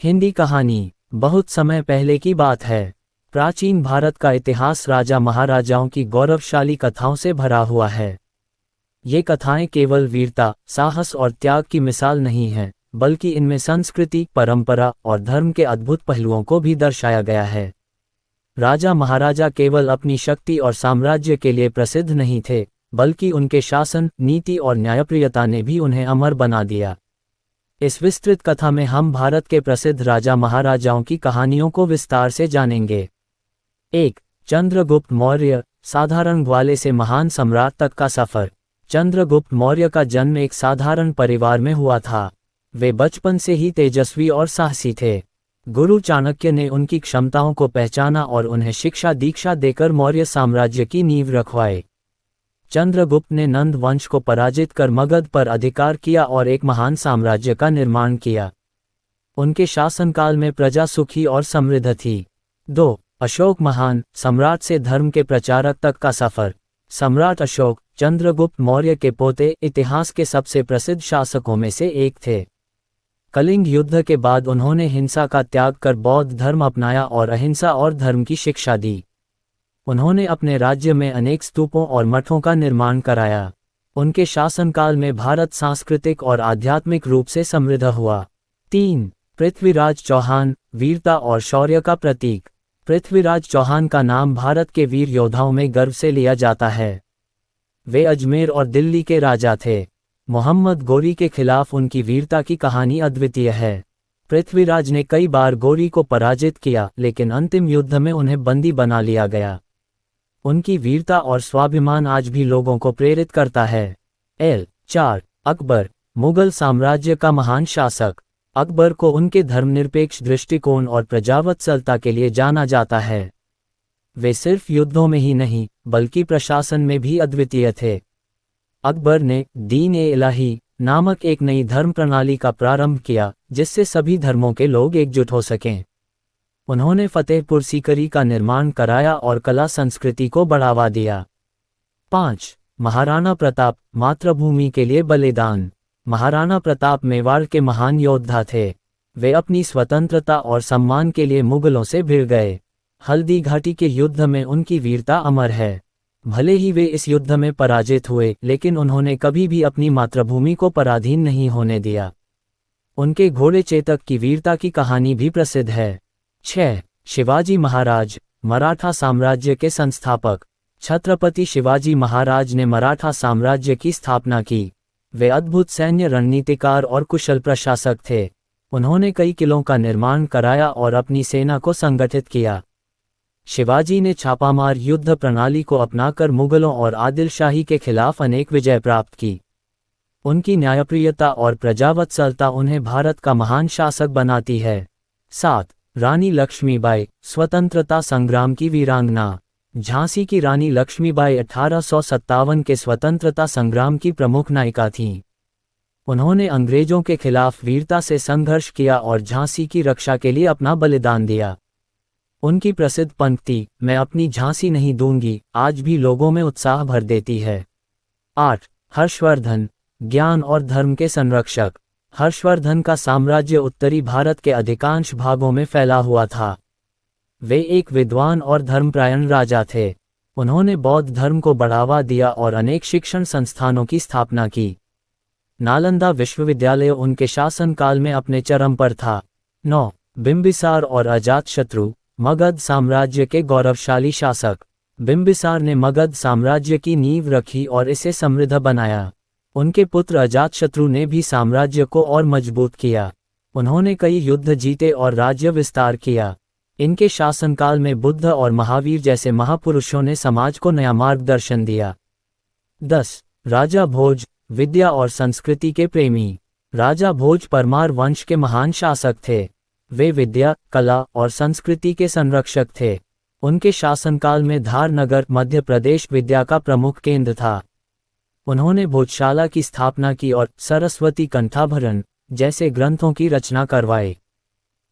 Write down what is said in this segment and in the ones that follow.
हिंदी कहानी। बहुत समय पहले की बात है। प्राचीन भारत का इतिहास राजा महाराजाओं की गौरवशाली कथाओं से भरा हुआ है। ये कथाएं केवल वीरता, साहस और त्याग की मिसाल नहीं हैं, बल्कि इनमें संस्कृति, परंपरा और धर्म के अद्भुत पहलुओं को भी दर्शाया गया है। राजा महाराजा केवल अपनी शक्ति और साम्राज्य के लिए प्रसिद्ध नहीं थे, बल्कि उनके शासन, नीति और न्यायप्रियता ने भी उन्हें अमर बना दिया। इस विस्तृत कथा में हम भारत के प्रसिद्ध राजा महाराजाओं की कहानियों को विस्तार से जानेंगे। 1. चंद्रगुप्त मौर्य, साधारण ग्वाले से महान सम्राट तक का सफर। चंद्रगुप्त मौर्य का जन्म एक साधारण परिवार में हुआ था। वे बचपन से ही तेजस्वी और साहसी थे। गुरु चाणक्य ने उनकी क्षमताओं को पहचाना और उन्हें शिक्षा दीक्षा देकर मौर्य साम्राज्य की नींव रखवाई। चंद्रगुप्त ने नंद वंश को पराजित कर मगध पर अधिकार किया और एक महान साम्राज्य का निर्माण किया। उनके शासनकाल में प्रजा सुखी और समृद्ध थी। 2. अशोक महान, सम्राट से धर्म के प्रचारक तक का सफर। सम्राट अशोक, चंद्रगुप्त मौर्य के पोते, इतिहास के सबसे प्रसिद्ध शासकों में से एक थे। कलिंग युद्ध के बाद उन्होंने हिंसा का त्याग कर बौद्ध धर्म अपनाया और अहिंसा और धर्म की शिक्षा दी। उन्होंने अपने राज्य में अनेक स्तूपों और मठों का निर्माण कराया। उनके शासनकाल में भारत सांस्कृतिक और आध्यात्मिक रूप से समृद्ध हुआ। 3. पृथ्वीराज चौहान, वीरता और शौर्य का प्रतीक। पृथ्वीराज चौहान का नाम भारत के वीर योद्धाओं में गर्व से लिया जाता है। वे अजमेर और दिल्ली के राजा थे। मोहम्मद गोरी के खिलाफ उनकी वीरता की कहानी अद्वितीय है। पृथ्वीराज ने कई बार गोरी को पराजित किया, लेकिन अंतिम युद्ध में उन्हें बंदी बना लिया गया। उनकी वीरता और स्वाभिमान आज भी लोगों को प्रेरित करता है। 4. अकबर, मुगल साम्राज्य का महान शासक। अकबर को उनके धर्मनिरपेक्ष दृष्टिकोण और प्रजावत्सलता के लिए जाना जाता है। वे सिर्फ युद्धों में ही नहीं, बल्कि प्रशासन में भी अद्वितीय थे। अकबर ने दीन-ए-इलाही नामक एक नई धर्म प्रणाली का प्रारंभ किया, जिससे सभी धर्मों के लोग एकजुट हो सकें। उन्होंने फतेहपुर सीकरी का निर्माण कराया और कला संस्कृति को बढ़ावा दिया। 5. महाराणा प्रताप, मातृभूमि के लिए बलिदान। महाराणा प्रताप मेवाड़ के महान योद्धा थे। वे अपनी स्वतंत्रता और सम्मान के लिए मुगलों से भिड़ गए। हल्दी घाटी के युद्ध में उनकी वीरता अमर है। भले ही वे इस युद्ध में पराजित हुए, लेकिन उन्होंने कभी भी अपनी मातृभूमि को पराधीन नहीं होने दिया। उनके घोड़े चेतक की वीरता की कहानी भी प्रसिद्ध है। 6. शिवाजी महाराज, मराठा साम्राज्य के संस्थापक। छत्रपति शिवाजी महाराज ने मराठा साम्राज्य की स्थापना की। वे अद्भुत सैन्य रणनीतिकार और कुशल प्रशासक थे। उन्होंने कई किलों का निर्माण कराया और अपनी सेना को संगठित किया। शिवाजी ने छापामार युद्ध प्रणाली को अपनाकर मुगलों और आदिलशाही के खिलाफ अनेक विजय प्राप्त की। उनकी न्यायप्रियता और प्रजावत्सलता उन्हें भारत का महान शासक बनाती है। 7. रानी लक्ष्मीबाई, स्वतंत्रता संग्राम की वीरांगना। झांसी की रानी लक्ष्मीबाई 1857 के स्वतंत्रता संग्राम की प्रमुख नायिका थीं। उन्होंने अंग्रेजों के खिलाफ वीरता से संघर्ष किया और झांसी की रक्षा के लिए अपना बलिदान दिया। उनकी प्रसिद्ध पंक्ति, मैं अपनी झांसी नहीं दूंगी, आज भी लोगों में उत्साह भर देती है। 8. हर्षवर्धन, ज्ञान और धर्म के संरक्षक। हर्षवर्धन का साम्राज्य उत्तरी भारत के अधिकांश भागों में फैला हुआ था। वे एक विद्वान और धर्मपरायण राजा थे। उन्होंने बौद्ध धर्म को बढ़ावा दिया और अनेक शिक्षण संस्थानों की स्थापना की। नालंदा विश्वविद्यालय उनके शासनकाल में अपने चरम पर था। 9. बिंबिसार और अजातशत्रु, मगध साम्राज्य के गौरवशाली शासक। बिंबिसार ने मगध साम्राज्य की नींव रखी और इसे समृद्ध बनाया। उनके पुत्र अजातशत्रु ने भी साम्राज्य को और मजबूत किया। उन्होंने कई युद्ध जीते और राज्य विस्तार किया। इनके शासनकाल में बुद्ध और महावीर जैसे महापुरुषों ने समाज को नया मार्गदर्शन दिया। 10. राजा भोज, विद्या और संस्कृति के प्रेमी। राजा भोज परमार वंश के महान शासक थे। वे विद्या, कला और संस्कृति के संरक्षक थे। उनके शासनकाल में धार नगर मध्य प्रदेश विद्या का प्रमुख केंद्र था। उन्होंने भोजशाला की स्थापना की और सरस्वती कंठाभरण जैसे ग्रंथों की रचना करवाई।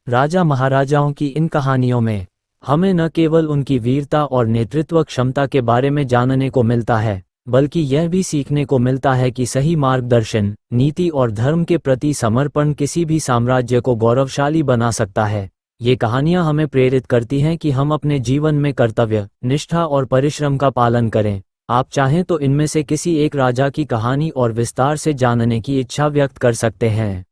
राजा महाराजाओं की इन कहानियों में हमें न केवल उनकी वीरता और नेतृत्व क्षमता के बारे में जानने को मिलता है, बल्कि यह भी सीखने को मिलता है कि सही मार्गदर्शन, नीति और धर्म के प्रति समर्पण किसी भी साम्राज्य को गौरवशाली बना सकता है। ये कहानियां हमें प्रेरित करती हैं कि हम अपने जीवन में कर्तव्य, निष्ठा और परिश्रम का पालन करें। आप चाहें तो इनमें से किसी एक राजा की कहानी और विस्तार से जानने की इच्छा व्यक्त कर सकते हैं।